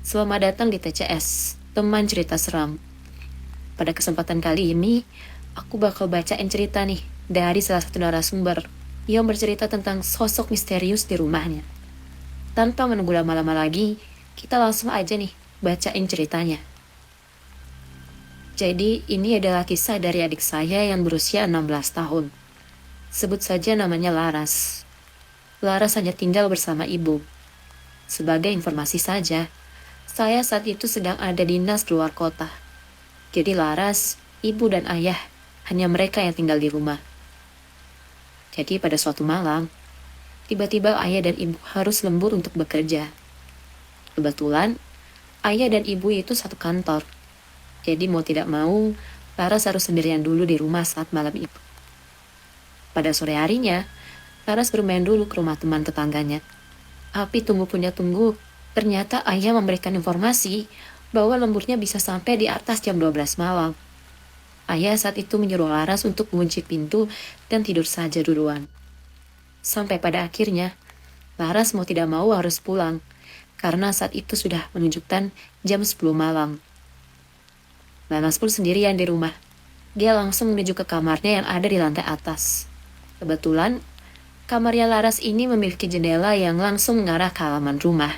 Selamat datang di TCS, teman cerita seram. Pada kesempatan kali ini, aku bakal bacain cerita nih dari salah satu narasumber yang bercerita tentang sosok misterius di rumahnya. Tanpa menunggu lama-lama lagi, kita langsung aja nih bacain ceritanya. Jadi, ini adalah kisah dari adik saya yang berusia 16 tahun. Sebut saja namanya Laras. Laras hanya tinggal bersama ibu. Sebagai informasi saja, saya saat itu sedang ada dinas keluar kota. Jadi Laras, ibu dan ayah, hanya mereka yang tinggal di rumah. Jadi pada suatu malam, tiba-tiba ayah dan ibu harus lembur untuk bekerja. Kebetulan, ayah dan ibu itu satu kantor. Jadi mau tidak mau, Laras harus sendirian dulu di rumah saat malam itu. Pada sore harinya, Laras bermain dulu ke rumah teman tetangganya. Tapi tunggu punya tunggu, ternyata ayah memberikan informasi bahwa lemburnya bisa sampai di atas jam 12 malam. Ayah saat itu menyuruh Laras untuk mengunci pintu dan tidur saja duluan. Sampai pada akhirnya, Laras mau tidak mau harus pulang, karena saat itu sudah menunjukkan jam 10 malam. Laras pun sendirian di rumah. Dia langsung menuju ke kamarnya yang ada di lantai atas. Kebetulan, kamarnya Laras ini memiliki jendela yang langsung mengarah ke halaman rumah.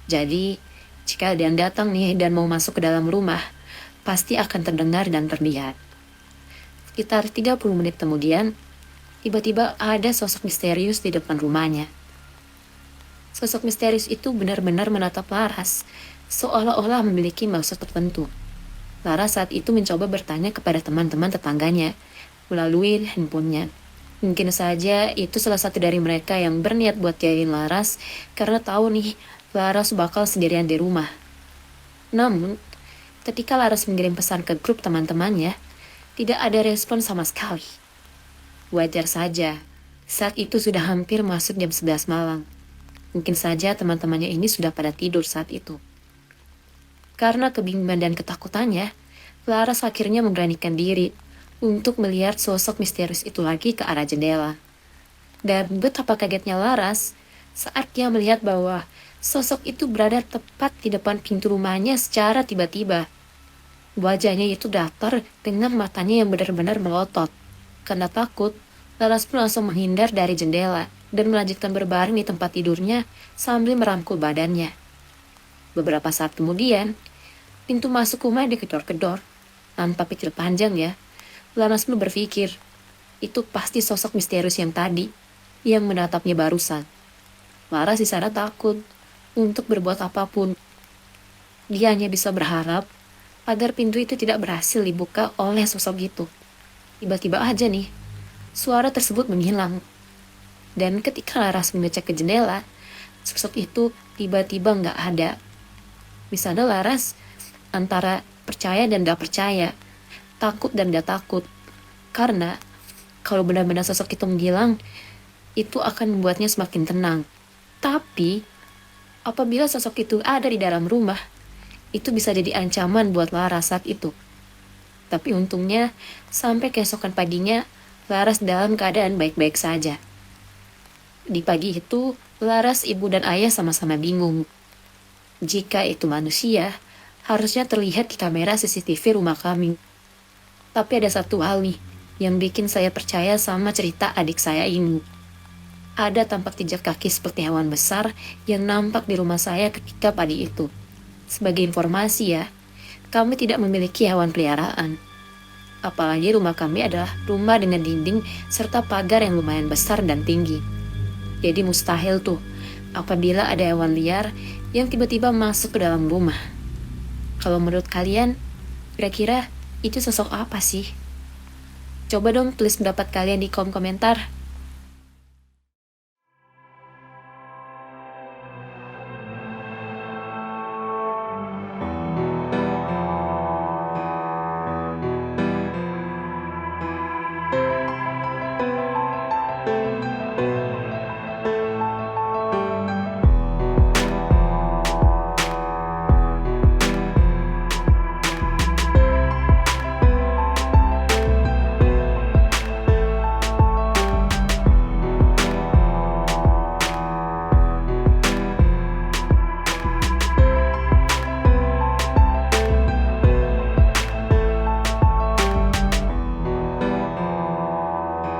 Jadi, jika ada yang datang nih dan mau masuk ke dalam rumah, pasti akan terdengar dan terlihat. Sekitar 30 menit kemudian, tiba-tiba ada sosok misterius di depan rumahnya. Sosok misterius itu benar-benar menatap Laras, seolah-olah memiliki maksud tertentu. Laras saat itu mencoba bertanya kepada teman-teman tetangganya melalui handphonenya. Mungkin saja itu salah satu dari mereka yang berniat buat jahilin Laras karena tahu nih Laras bakal sendirian di rumah. Namun, ketika Laras mengirim pesan ke grup teman-temannya, tidak ada respon sama sekali. Wajar saja, saat itu sudah hampir masuk jam 11 malam. Mungkin saja teman-temannya ini sudah pada tidur saat itu. Karena kebingungan dan ketakutannya, Laras akhirnya memberanikan diri untuk melihat sosok misterius itu lagi ke arah jendela. Dan betapa kagetnya Laras saat dia melihat bahwa sosok itu berada tepat di depan pintu rumahnya secara tiba-tiba. Wajahnya itu datar dengan matanya yang benar-benar melotot. Karena takut, Laras pun langsung menghindar dari jendela dan melanjutkan berbaring di tempat tidurnya sambil merangkul badannya. Beberapa saat kemudian, pintu masuk rumah dikedor-kedor. Tanpa pikir panjang ya, Laras pun berpikir, itu pasti sosok misterius yang tadi, yang menatapnya barusan. Laras di sana takut untuk berbuat apapun. Dia hanya bisa berharap agar pintu itu tidak berhasil dibuka oleh sosok itu. Tiba-tiba aja nih, suara tersebut menghilang. Dan ketika Laras mengecek ke jendela, sosok itu tiba-tiba nggak ada. Misalnya Laras antara percaya dan gak percaya, takut dan gak takut. Karena kalau benar-benar sosok itu menghilang, itu akan membuatnya semakin tenang. Tapi, apabila sosok itu ada di dalam rumah, itu bisa jadi ancaman buat Laras saat itu. Tapi untungnya, sampai keesokan paginya, Laras dalam keadaan baik-baik saja. Di pagi itu, Laras, ibu dan ayah sama-sama bingung. Jika itu manusia, harusnya terlihat di kamera CCTV rumah kami. Tapi ada satu hal nih, yang bikin saya percaya sama cerita adik saya ini. Ada tampak jejak kaki seperti hewan besar yang nampak di rumah saya ketika pagi itu. Sebagai informasi ya, kami tidak memiliki hewan peliharaan. Apalagi rumah kami adalah rumah dengan dinding serta pagar yang lumayan besar dan tinggi. Jadi mustahil tuh, apabila ada hewan liar yang tiba-tiba masuk ke dalam rumah. Kalau menurut kalian, kira-kira itu sosok apa sih? Coba dong tulis pendapat kalian di kolom komentar.